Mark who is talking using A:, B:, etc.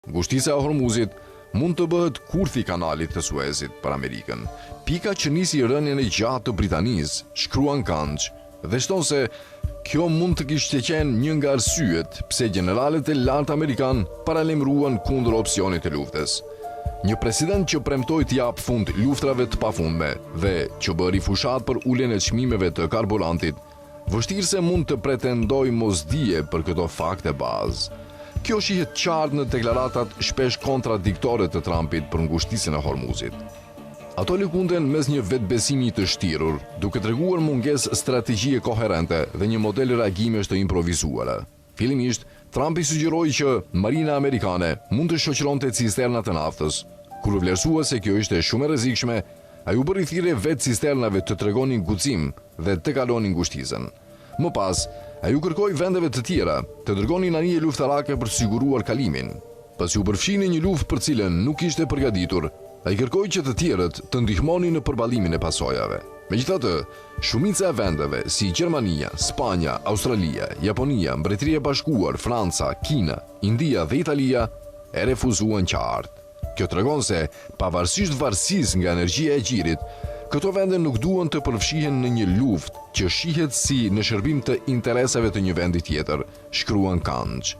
A: Ngushtica e Hormuzit mund të bëhet kurthi i kanalit të Suezit për Amerikën. Pika që nisi rënien e gjatë të Britanisë, shkruan Kanç, dhe shton se kjo mund të kishte qenë një nga arsyet pse generalet e lartë amerikan paralemruan kundër opsionit të luftës. Një president që premtoi të japë fund luftrave të pafundme dhe që bëri fushat për uljen e çmimeve të karburantit, vështirë se mund të pretendojë mosdije për këto fakte bazë. Kjo shihet qartë në deklaratat shpesh kontradiktore të Trumpit për ngushticën e Hormuzit. Ato lëkunden mes një vetbesimi të shtirur, duke treguar mungesë strategjie koherente dhe një model reagimesh të improvizuara. Fillimisht, Trumpi sugjeroi që marina amerikane mund të shoqëronte cisternat e naftës. Kur u vlerësua se kjo ishte shumë e rrezikshme, ai u bëri thirrje vetë cisternave të tregonin guxim dhe të kalonin ngushticën. Më pas, ai u kërkoi vendeve të tjera të dërgonin anije luftarake për të siguruar kalimin. Pasi u përfshini një luftë për cilën nuk ishte përgatitur, ai kërkoi që të tjerët të ndihmonin në përballimin e pasojave. Megjithatë, shumica e vendeve si Gjermania, Spanja, Australia, Japonia, Mbretëria e Bashkuar, Franca, Kina, India dhe Italia e refuzuan qartë. Kjo tregon se, pavarësisht varësisë nga energjia e gjirit, këto vende nuk duan të përfshihen në një luftë që shihet si në shërbim të interesave të një vendi tjetër, shkruan Kanç.